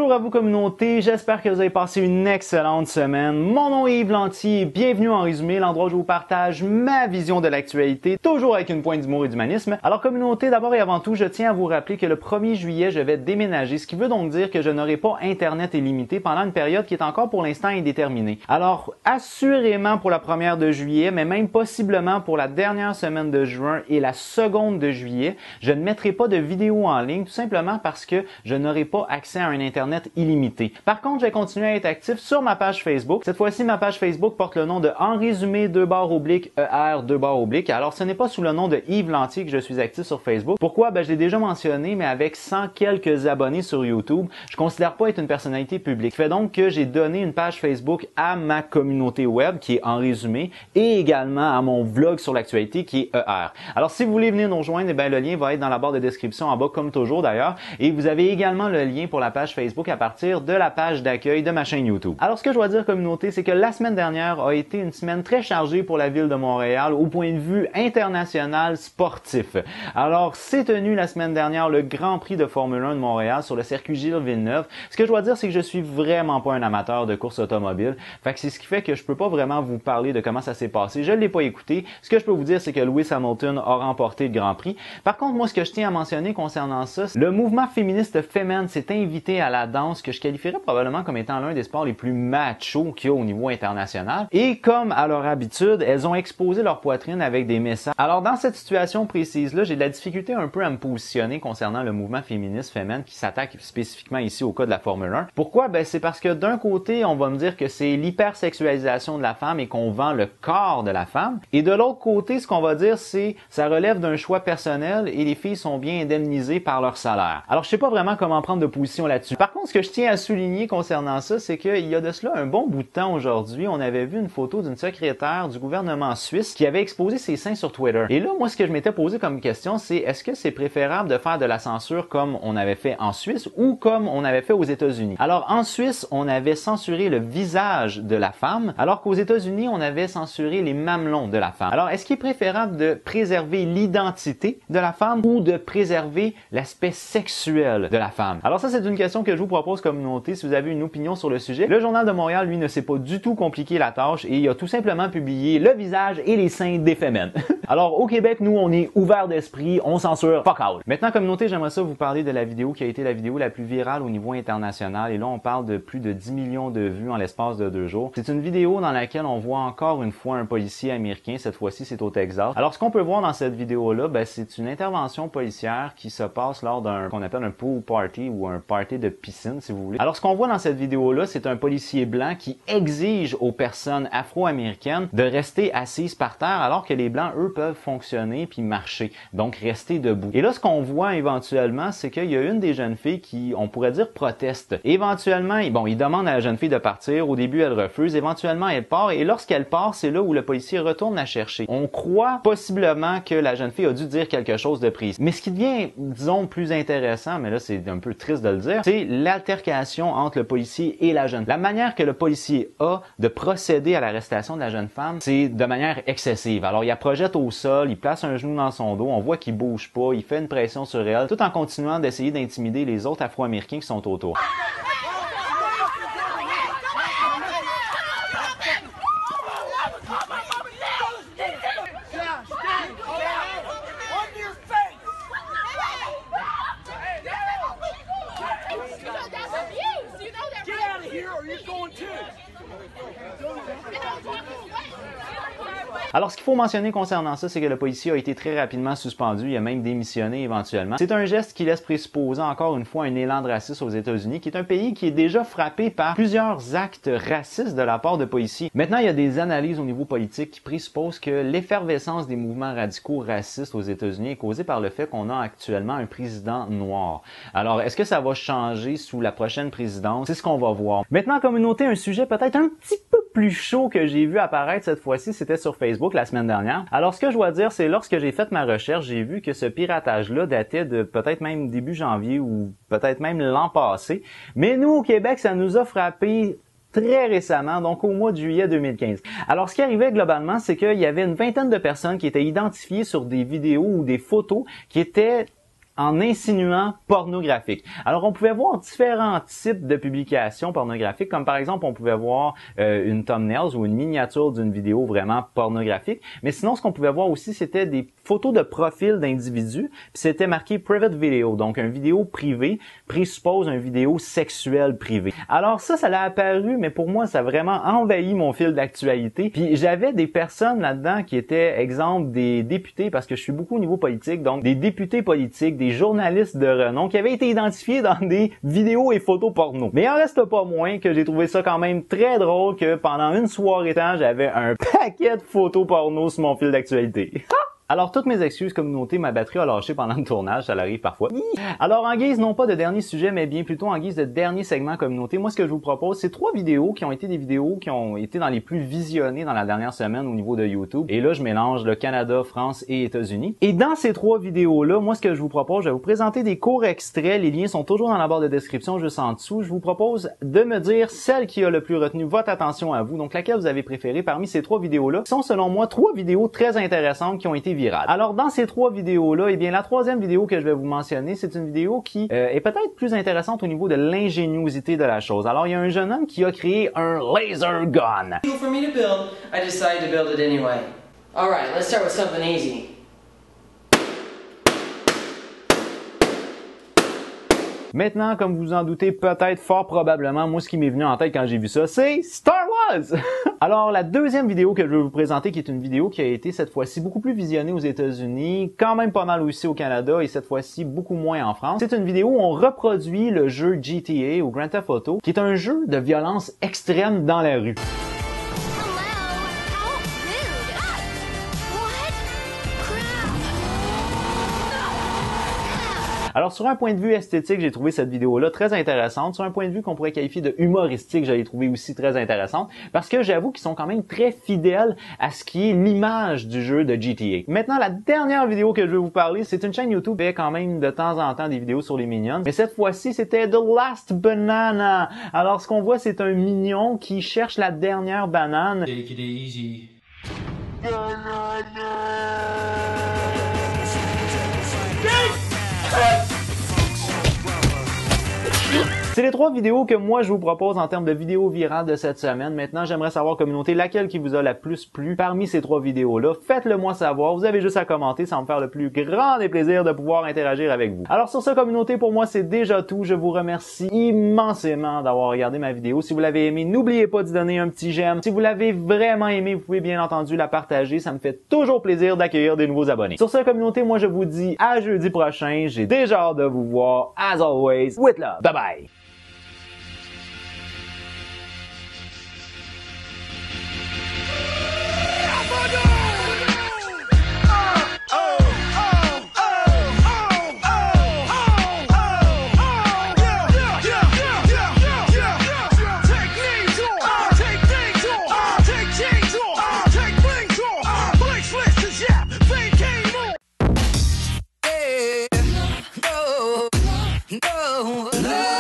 Bonjour à vous communauté, j'espère que vous avez passé une excellente semaine. Mon nom est Yves Lanty et bienvenue en résumé, l'endroit où je vous partage ma vision de l'actualité, toujours avec une pointe d'humour et d'humanisme. Alors communauté, d'abord et avant tout, je tiens à vous rappeler que le 1er juillet, je vais déménager, ce qui veut donc dire que je n'aurai pas Internet illimité pendant une période qui est encore pour l'instant indéterminée. Alors assurément pour la première de juillet, mais même possiblement pour la dernière semaine de juin et la seconde de juillet, je ne mettrai pas de vidéos en ligne tout simplement parce que je n'aurai pas accès à un Internet illimité. Par contre, je vais continuer à être actif sur ma page Facebook. Cette fois-ci, ma page Facebook porte le nom de En résumé ER. Alors, ce n'est pas sous le nom de Yves Lanty que je suis actif sur Facebook. Pourquoi? Je l'ai déjà mentionné, mais avec 100 quelques abonnés sur YouTube, je considère pas être une personnalité publique. Ce fait donc que j'ai donné une page Facebook à ma communauté web, qui est En résumé, et également à mon vlog sur l'actualité, qui est ER. Alors, si vous voulez venir nous rejoindre, le lien va être dans la barre de description en bas, comme toujours d'ailleurs, et vous avez également le lien pour la page Facebook à partir de la page d'accueil de ma chaîne YouTube. Alors, ce que je dois dire, communauté, c'est que la semaine dernière a été une semaine très chargée pour la ville de Montréal au point de vue international sportif. Alors, c'est tenu la semaine dernière le Grand Prix de Formule 1 de Montréal sur le circuit Gilles Villeneuve. Ce que je dois dire, c'est que je suis vraiment pas un amateur de course automobile. Fait que c'est ce qui fait que je peux pas vraiment vous parler de comment ça s'est passé. Je l'ai pas écouté. Ce que je peux vous dire, c'est que Lewis Hamilton a remporté le Grand Prix. Par contre, moi, ce que je tiens à mentionner concernant ça, le mouvement féministe Femen s'est invité à la danse que je qualifierais probablement comme étant l'un des sports les plus machos qu'il y a au niveau international. Et comme à leur habitude, elles ont exposé leur poitrine avec des messages. Alors dans cette situation précise-là, j'ai de la difficulté un peu à me positionner concernant le mouvement féministe Femen qui s'attaque spécifiquement ici au cas de la Formule 1. Pourquoi? C'est parce que d'un côté, on va me dire que c'est l'hypersexualisation de la femme et qu'on vend le corps de la femme. Et de l'autre côté, ce qu'on va dire, c'est ça relève d'un choix personnel et les filles sont bien indemnisées par leur salaire. Alors je sais pas vraiment comment prendre de position là-dessus. Par contre, ce que je tiens à souligner concernant ça, c'est qu'il y a de cela un bon bout de temps aujourd'hui, on avait vu une photo d'une secrétaire du gouvernement suisse qui avait exposé ses seins sur Twitter. Et là, moi, ce que je m'étais posé comme question, c'est est-ce que c'est préférable de faire de la censure comme on avait fait en Suisse ou comme on avait fait aux États-Unis? Alors, en Suisse, on avait censuré le visage de la femme, alors qu'aux États-Unis, on avait censuré les mamelons de la femme. Alors, est-ce qu'il est préférable de préserver l'identité de la femme ou de préserver l'aspect sexuel de la femme? Alors ça, c'est une question que je vous propose, communauté, si vous avez une opinion sur le sujet. Le Journal de Montréal, lui, ne s'est pas du tout compliqué la tâche et il a tout simplement publié le visage et les seins des femmes. Alors, au Québec, nous, on est ouvert d'esprit, on censure fuck all. Maintenant, communauté, j'aimerais ça vous parler de la vidéo qui a été la vidéo la plus virale au niveau international. Et là, on parle de plus de 10 millions de vues en l'espace de 2 jours. C'est une vidéo dans laquelle on voit encore une fois un policier américain. Cette fois-ci, c'est au Texas. Alors, ce qu'on peut voir dans cette vidéo-là, c'est une intervention policière qui se passe lors d'un qu'on appelle un pool party ou un party de piscine, si vous voulez. Alors, ce qu'on voit dans cette vidéo-là, c'est un policier blanc qui exige aux personnes afro-américaines de rester assises par terre alors que les blancs, eux, peuvent fonctionner puis marcher. Donc, rester debout. Et là, ce qu'on voit éventuellement, c'est qu'il y a une des jeunes filles qui, on pourrait dire, proteste. Éventuellement, il demande à la jeune fille de partir. Au début, elle refuse. Éventuellement, elle part. Et lorsqu'elle part, c'est là où le policier retourne la chercher. On croit possiblement que la jeune fille a dû dire quelque chose de précis. Mais ce qui devient, disons, plus intéressant, mais là, c'est un peu triste de le dire, c'est l'altercation entre le policier et la jeune femme. La manière que le policier a de procéder à l'arrestation de la jeune femme, c'est de manière excessive. Alors, il la projette au sol, il place un genou dans son dos, on voit qu'il bouge pas, il fait une pression sur elle, tout en continuant d'essayer d'intimider les autres Afro-Américains qui sont autour. Alors, ce qu'il faut mentionner concernant ça, c'est que le policier a été très rapidement suspendu, il a même démissionné éventuellement. C'est un geste qui laisse présupposer encore une fois un élan de racisme aux États-Unis, qui est un pays qui est déjà frappé par plusieurs actes racistes de la part de policiers. Maintenant, il y a des analyses au niveau politique qui présupposent que l'effervescence des mouvements radicaux racistes aux États-Unis est causée par le fait qu'on a actuellement un président noir. Alors, est-ce que ça va changer sous la prochaine présidence? C'est ce qu'on va voir. Maintenant, communauté, un sujet peut-être un petit peu plus chaud que j'ai vu apparaître cette fois-ci, c'était sur Facebook la semaine dernière. Alors, ce que je dois dire, c'est lorsque j'ai fait ma recherche, j'ai vu que ce piratage-là datait de peut-être même début janvier ou peut-être même l'an passé. Mais nous, au Québec, ça nous a frappé très récemment, donc au mois de juillet 2015. Alors, ce qui arrivait globalement, c'est qu'il y avait une vingtaine de personnes qui étaient identifiées sur des vidéos ou des photos qui étaient en insinuant pornographique. Alors, on pouvait voir différents types de publications pornographiques, comme par exemple, on pouvait voir une thumbnail ou une miniature d'une vidéo vraiment pornographique. Mais sinon, ce qu'on pouvait voir aussi, c'était des photos de profil d'individus, puis c'était marqué private video, donc une vidéo privée présuppose une vidéo sexuelle privée. Alors ça l'a apparu, mais pour moi, ça a vraiment envahi mon fil d'actualité. Puis j'avais des personnes là-dedans qui étaient, exemple, des députés, parce que je suis beaucoup au niveau politique, donc des députés politiques, des journalistes de renom qui avaient été identifiés dans des vidéos et photos porno. Mais il en reste pas moins que j'ai trouvé ça quand même très drôle que pendant une soirée temps, j'avais un paquet de photos porno sur mon fil d'actualité. Alors, toutes mes excuses communauté, ma batterie a lâché pendant le tournage, ça l'arrive parfois. Alors, en guise non pas de dernier sujet, mais bien plutôt en guise de dernier segment communauté, moi ce que je vous propose, c'est 3 vidéos qui ont été des vidéos qui ont été dans les plus visionnées dans la dernière semaine au niveau de YouTube. Et là, je mélange le Canada, France et États-Unis. Et dans ces 3 vidéos-là, moi ce que je vous propose, je vais vous présenter des courts extraits. Les liens sont toujours dans la barre de description juste en dessous. Je vous propose de me dire celle qui a le plus retenu votre attention à vous, donc laquelle vous avez préférée parmi ces 3 vidéos-là, qui sont selon moi 3 vidéos très intéressantes qui ont été virale. Alors dans ces 3 vidéos-là, eh bien la 3e vidéo que je vais vous mentionner, c'est une vidéo qui est peut-être plus intéressante au niveau de l'ingéniosité de la chose. Alors il y a un jeune homme qui a créé un laser gun. For me to build, I decided to build it anyway. All right, let's start with something easy. Maintenant, comme vous en doutez, peut-être fort probablement, moi ce qui m'est venu en tête quand j'ai vu ça, c'est Star Wars! Alors, la 2e vidéo que je vais vous présenter, qui est une vidéo qui a été cette fois-ci beaucoup plus visionnée aux États-Unis, quand même pas mal aussi au Canada et cette fois-ci beaucoup moins en France. C'est une vidéo où on reproduit le jeu GTA ou Grand Theft Auto, qui est un jeu de violence extrême dans la rue. Alors, sur un point de vue esthétique, j'ai trouvé cette vidéo-là très intéressante. Sur un point de vue qu'on pourrait qualifier de humoristique, je l'ai trouvé aussi très intéressante parce que j'avoue qu'ils sont quand même très fidèles à ce qui est l'image du jeu de GTA. Maintenant, la dernière vidéo que je vais vous parler, c'est une chaîne YouTube qui fait quand même de temps en temps des vidéos sur les Minions. Mais cette fois-ci, c'était The Last Banana. Alors, ce qu'on voit, c'est un mignon qui cherche la dernière banane. Take it easy. C'est les 3 vidéos que moi je vous propose en termes de vidéos virales de cette semaine. Maintenant, j'aimerais savoir, communauté, laquelle qui vous a la plus plu parmi ces 3 vidéos-là. Faites-le moi savoir. Vous avez juste à commenter. Ça va me faire le plus grand des plaisirs de pouvoir interagir avec vous. Alors sur ce, communauté, pour moi, c'est déjà tout. Je vous remercie immensément d'avoir regardé ma vidéo. Si vous l'avez aimé, n'oubliez pas d'y donner un petit j'aime. Si vous l'avez vraiment aimé, vous pouvez bien entendu la partager. Ça me fait toujours plaisir d'accueillir des nouveaux abonnés. Sur ce, communauté, moi je vous dis à jeudi prochain. J'ai déjà hâte de vous voir. As always, with love. Bye bye! No.